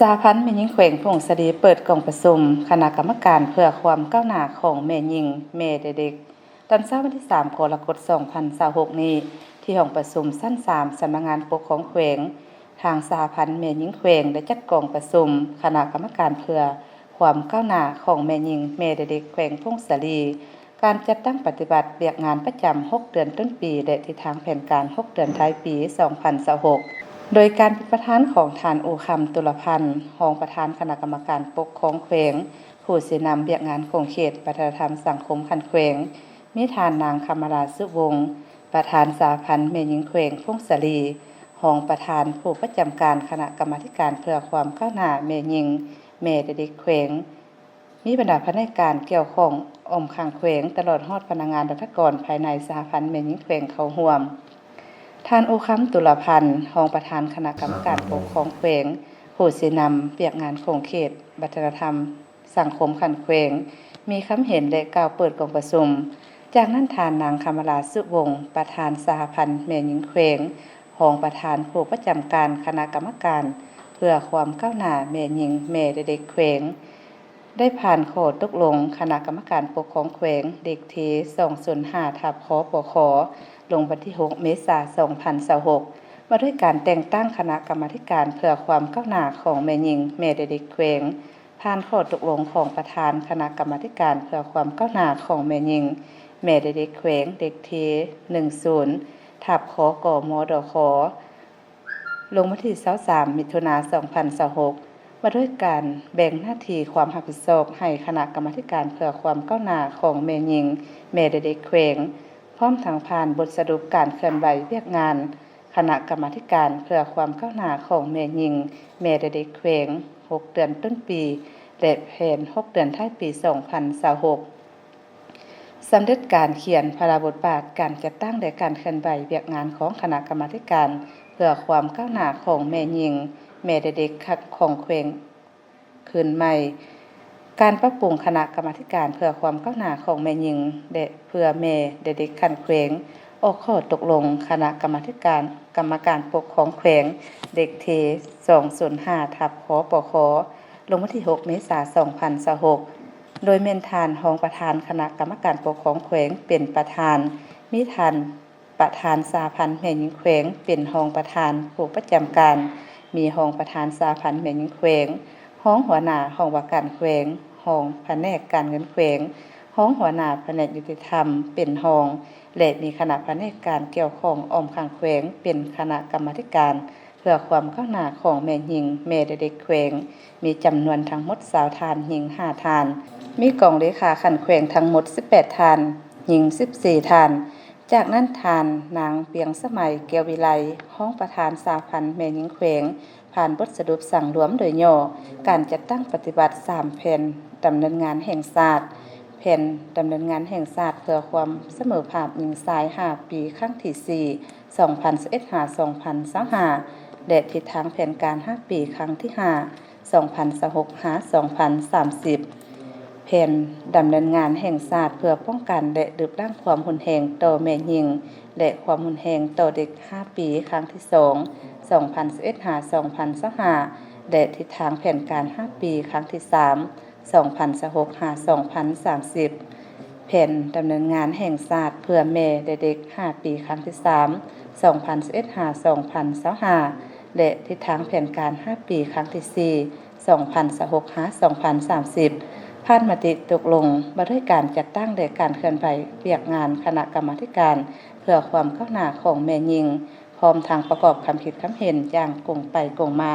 สหพันธ์แม่หญิงแขวงพงศดีเปิดกล่องประชุมคณะกรรมการเพื่อความก้าวหน้าของแม่หญิงแม่เด็กตอนเช้าวันที่3กรกฎาคม2026นี้ที่ห้องประชุมชั้น3สำนักงานปกครองแขวงทางสหพันธ์แม่หญิงแขวงได้จัดกล่องประชุมคณะกรรมการเพื่อความก้าวหน้าของแม่หญิงแม่เด็กแขวงพงศดีการจัดตั้งปฏิบัติเวียกงานประจำ6เดือนต้นปีและทิศทางแผนการ6เดือนท้ายปี2026โดยการเป็นประธานของท่านอูคำตุลพันธ์รองประธานคณะกรรมการปกครองแขวงผู้สินำเวียกงานของเขตวัฒนธรรมสังคมคันแขวงมีท่านนางคำราสุวงศ์ประธานสหพันธ์แม่หญิงแขวงพงศดีรองประธานผู้ประจำการคณะกรรมาธิการเพื่อความก้าวหน้าแม่หญิงแม่เด็กแขวงมีบรรดาพนักงานเกี่ยวข้องอมข้างแขวงตลอดฮอดพนักงานรัฐกรภายในสหพันธ์แม่หญิงแขวงเข้าร่วมท่านอูคำตุลพันธ์รองประธานคณะกรรมการปกครองแขวงผู้สินำเวียกงานของเขตวัฒนธรรมสังคมคันแขวงมีคำเห็นและกล่าวเปิดกองประชุมจากนั้นท่านนางคำราสุวงศ์ประธานสหพันธ์แม่หญิงแขวงรองประธานผู้ประจำการคณะกรรมการเพื่อความก้าวหน้าแม่หญิงแม่เด็กแขวงได้ผ่านข้อตกลงคณะกรรมการปกครองแขวงเด็กที205ทับขปขลงวันที่6เมษายน2026มาด้วยการแต่งตั้งคณะกรรมาธิการเพื่อความก้าวหน้าของแม่หญิงแม่เด็กแขวงผ่านข้อตกลงของประธานคณะกรรมาธิการเพื่อความก้าวหน้าของแม่หญิงแม่เด็กแขวงเด็กที10ทับขกมดขลงวันที่23มิถุนายน2026มาด้วยการแบ่งหน้าที่ความรับผิดชอบให้คณะกรรมาธิการเพื่อความก้าวหน้าของแม่หญิงแม่เด็กแขวงพร้อมทั้งผ่านบทสรุปการเคลื่อนไหวเวียกงานคณะกรรมาธิการเพื่อความก้าวหน้าของแม่หญิงแม่เด็กแขวง6เดือนต้นปีและแผน6เดือนท้ายปี2026สำเร็จการเขียนพระราชบทบาทการจัดตั้งและการเคลื่อนไหวเวียกงานของคณะกรรมาธิการเพื่อความก้าวหน้าของแม่หญิงแม่เด็กของแขวงคืนใหม่การปรับปรุงคณะกรรมาธิการเพื่อความก้าวหน้าของแม่หญิงและเพื่อแม่เด็กคันแขวงออกข้อตกลงคณะกรรมาธิการกรรมการปกครองแขวงเด็กเท205ทับขปขลงวันที่6เมษายน2026โดยเมนทานรองประธานคณะกรรมการปกครองแขวงเป็นประธานมีท่านประธานสหพันธ์แม่หญิงแขวงเป็นรองประธานผู้ประจำการมีรองประธานสหพันธ์แม่หญิงแขวงรองหัวหน้ารองว่าการแขวงรองแผนกการเงินแขวงรองหัวหน้าแผนกยุติธรรมเป็นรองและมีคณะแผนกการเกี่ยวข้องอ้อมข้างแขวงเป็นคณะกรรมาธิการเพื่อความก้าวหน้าของแม่หญิงแม่เด็กแขวงมีจำนวนทั้งหมด20ทานหญิง5ทานมีกองเลขาคันแขวงทั้งหมด18ทานหญิง14ทานจากนั้นทานนางเปียงสมัยเกียววิไลรองประธานสหพันธ์แม่หญิงแขวงผ่านบทสรุปสั่งรวมโดยย่อการจัดตั้งปฏิบัติ3แผนดำเนินงานแห่งชาติแผนดำเนินงานแห่งชาติเพื่อความเสมอภาคหญิงชาย5ปีครั้งที่4 2021-2025และทิศทางแผนการ5ปีครั้งที่5 2026-2030แผนดำเนินงานแห่งชาติเพื่อป้องกันและลดละความรุนแรงต่อแม่หญิงและความรุนแรงต่อเด็ก5ปีครั้งที่2 2021-2025และทิศทางแผนการ5ปีครั้งที่3 2026-2030แผนดำเนินงานแห่งชาติเพื่อแม่และเด็ก5ปีครั้งที่3 2021-2025และทิศทางแผนการ5ปีครั้งที่4 2026-2030ผ่านมติตกลงว่าด้วยการจัดตั้งและการเคลื่อนไหวเวียกงานคณะกรรมาธิการเพื่อความก้าวหน้าของแม่หญิงพร้อมทางประกอบคำคิดคำเห็นอย่างกงไปกงมา